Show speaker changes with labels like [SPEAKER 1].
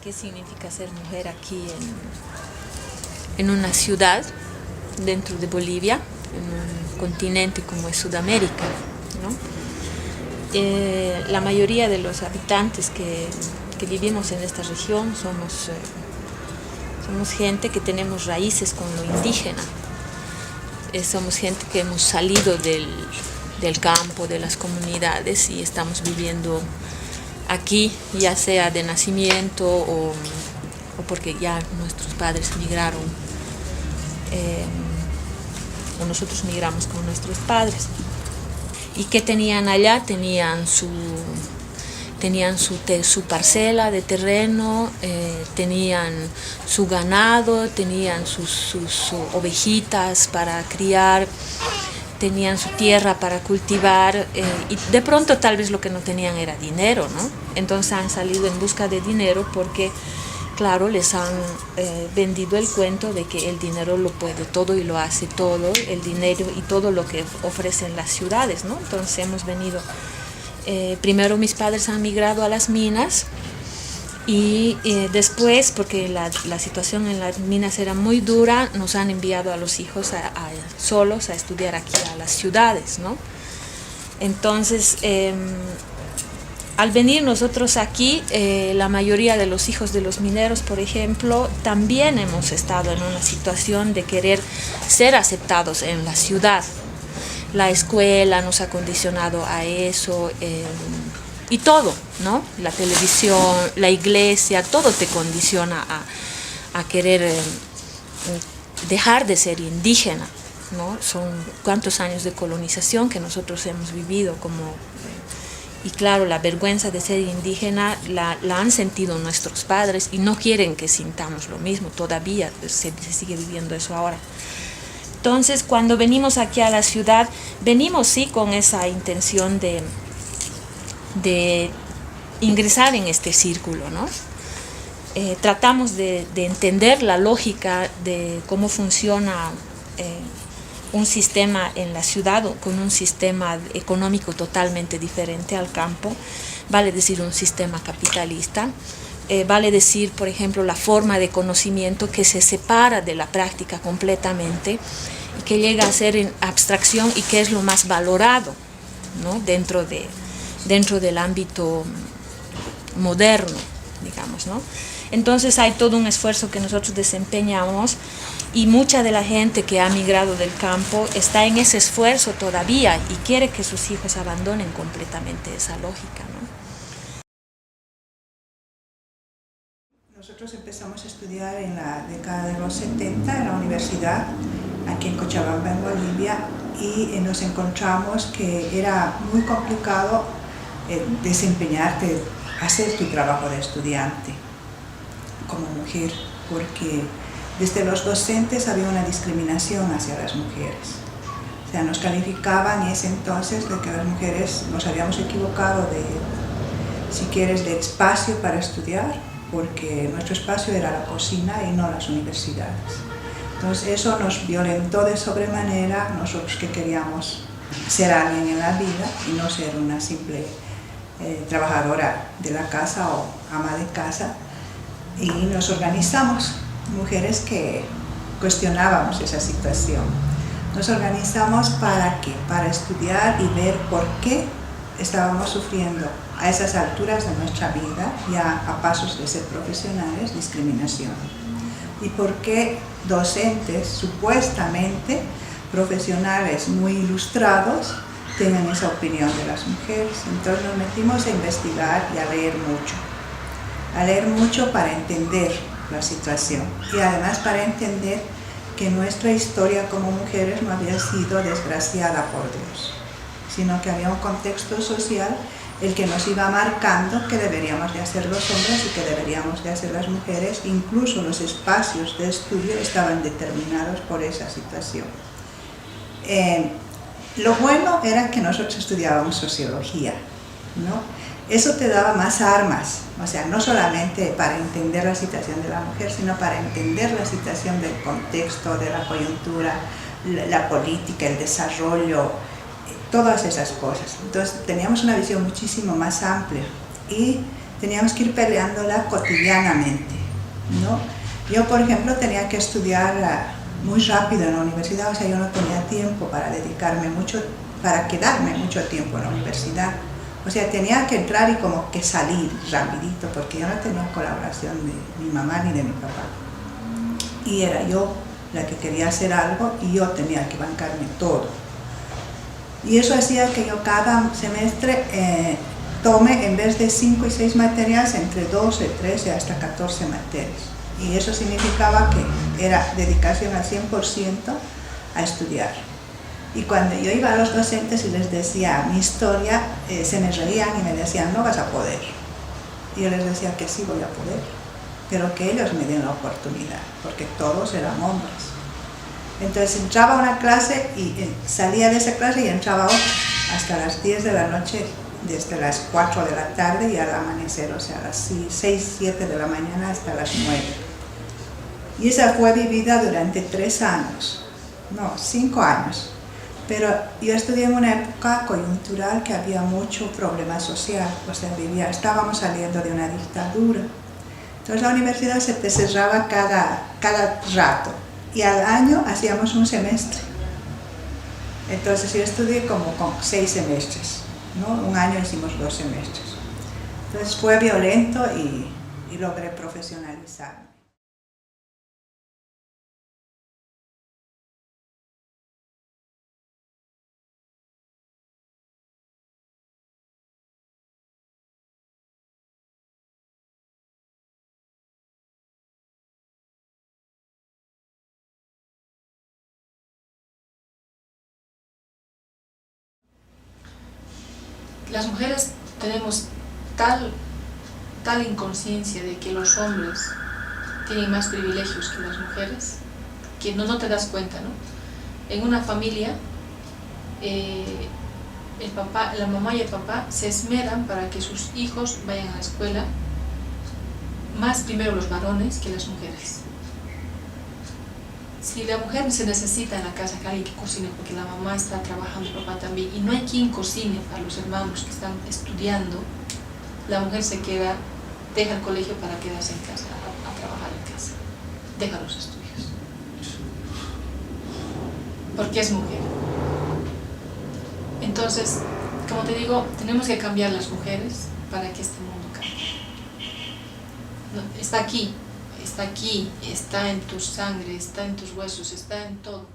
[SPEAKER 1] qué significa ser mujer aquí en una ciudad dentro de Bolivia, en un continente como es Sudamérica, ¿no? La mayoría de los habitantes que vivimos en esta región somos gente que tenemos raíces con lo indígena. Somos gente que hemos salido del campo, de las comunidades, y estamos viviendo aquí, ya sea de nacimiento o porque ya nuestros padres migraron, o nosotros migramos con nuestros padres. ¿Y qué tenían allá? Tenían su parcela de terreno, tenían su ganado, tenían sus ovejitas para criar, tenían su tierra para cultivar, y de pronto tal vez lo que no tenían era dinero, ¿no? Entonces han salido en busca de dinero porque, claro, les han vendido el cuento de que el dinero lo puede todo y lo hace todo, el dinero y todo lo que ofrecen las ciudades, ¿no? Entonces hemos venido, primero mis padres han migrado a las minas y después, porque la situación en las minas era muy dura, nos han enviado a los hijos solos a estudiar aquí a las ciudades, ¿no? Entonces, al venir nosotros aquí, la mayoría de los hijos de los mineros, por ejemplo, también hemos estado en una situación de querer ser aceptados en la ciudad. La escuela nos ha condicionado a eso, y todo, ¿no? La televisión, la iglesia, todo te condiciona a querer dejar de ser indígena, ¿no? Son cuántos años de colonización que nosotros hemos vivido y claro, la vergüenza de ser indígena la han sentido nuestros padres y no quieren que sintamos lo mismo, todavía se sigue viviendo eso ahora. Entonces, cuando venimos aquí a la ciudad, venimos sí con esa intención de ingresar en este círculo, ¿no? Tratamos de entender la lógica de cómo funciona un sistema en la ciudad con un sistema económico totalmente diferente al campo, vale decir un sistema capitalista, vale decir, por ejemplo, la forma de conocimiento que se separa de la práctica completamente y que llega a ser en abstracción y que es lo más valorado, ¿no? dentro del ámbito moderno, digamos, ¿no? Entonces hay todo un esfuerzo que nosotros desempeñamos y mucha de la gente que ha migrado del campo está en ese esfuerzo todavía y quiere que sus hijos abandonen completamente esa lógica, ¿no?
[SPEAKER 2] Nosotros empezamos a estudiar en la década de los 70 en la universidad, aquí en Cochabamba, en Bolivia, y nos encontramos que era muy complicado desempeñarte, hacer tu trabajo de estudiante como mujer, porque desde los docentes había una discriminación hacia las mujeres. O sea, nos calificaban en ese entonces de que las mujeres nos habíamos equivocado si quieres, de espacio para estudiar, porque nuestro espacio era la cocina y no las universidades. Entonces eso nos violentó de sobremanera, nosotros que queríamos ser alguien en la vida y no ser una simple trabajadora de la casa o ama de casa, y nos organizamos, mujeres que cuestionábamos esa situación. Nos organizamos ¿para qué? Para estudiar y ver por qué estábamos sufriendo a esas alturas de nuestra vida, ya a pasos de ser profesionales, discriminación. Y por qué docentes supuestamente profesionales muy ilustrados tienen esa opinión de las mujeres. Entonces nos metimos a investigar y a leer mucho para entender la situación y además para entender que nuestra historia como mujeres no había sido desgraciada por Dios, sino que había un contexto social el que nos iba marcando que deberíamos de hacer los hombres y que deberíamos de hacer las mujeres. Incluso los espacios de estudio estaban determinados por esa situación. Lo bueno era que nosotros estudiábamos sociología, ¿no? Eso te daba más armas, o sea, no solamente para entender la situación de la mujer, sino para entender la situación del contexto, de la coyuntura, la política, el desarrollo, todas esas cosas. Entonces teníamos una visión muchísimo más amplia y teníamos que ir peleándola cotidianamente, ¿no? Yo, por ejemplo, tenía que estudiar muy rápido en la universidad, o sea, yo no tenía tiempo para dedicarme mucho, para quedarme mucho tiempo en la universidad. O sea, tenía que entrar y como que salir rapidito, porque yo no tenía colaboración de mi mamá ni de mi papá. Y era yo la que quería hacer algo y yo tenía que bancarme todo. Y eso hacía que yo cada semestre tome, en vez de 5 y 6 materias, entre 12, 13 hasta 14 materias. Y eso significaba que era dedicación al 100% a estudiar. Y cuando yo iba a los docentes y les decía mi historia, se me reían y me decían, no vas a poder. Y yo les decía que sí voy a poder, pero que ellos me den la oportunidad, porque todos eran hombres. Entonces entraba a una clase y salía de esa clase y entraba a otra, hasta las 10 de la noche, desde las 4 de la tarde y al amanecer, o sea, a las 6, 7 de la mañana hasta las 9. Y esa fue vivida durante 3 años, no, 5 años. Pero yo estudié en una época coyuntural que había mucho problema social, o sea, estábamos saliendo de una dictadura. Entonces la universidad se te cerraba cada rato y al año hacíamos un semestre. Entonces yo estudié como con 6 semestres, ¿no? Un año hicimos 2 semestres. Entonces fue violento y logré profesionalizarme.
[SPEAKER 3] Las mujeres tenemos tal inconsciencia de que los hombres tienen más privilegios que las mujeres, que no te das cuenta, ¿no? En una familia, la mamá y el papá se esmeran para que sus hijos vayan a la escuela, más primero los varones que las mujeres. Si la mujer se necesita en la casa que alguien que cocine, porque la mamá está trabajando, el papá también, y no hay quien cocine para los hermanos que están estudiando, la mujer se queda, deja el colegio para quedarse en casa, a trabajar en casa, deja los estudios, porque es mujer. Entonces, como te digo, tenemos que cambiar las mujeres para que este mundo cambie. Está aquí, está en tu sangre, está en tus huesos, está en todo.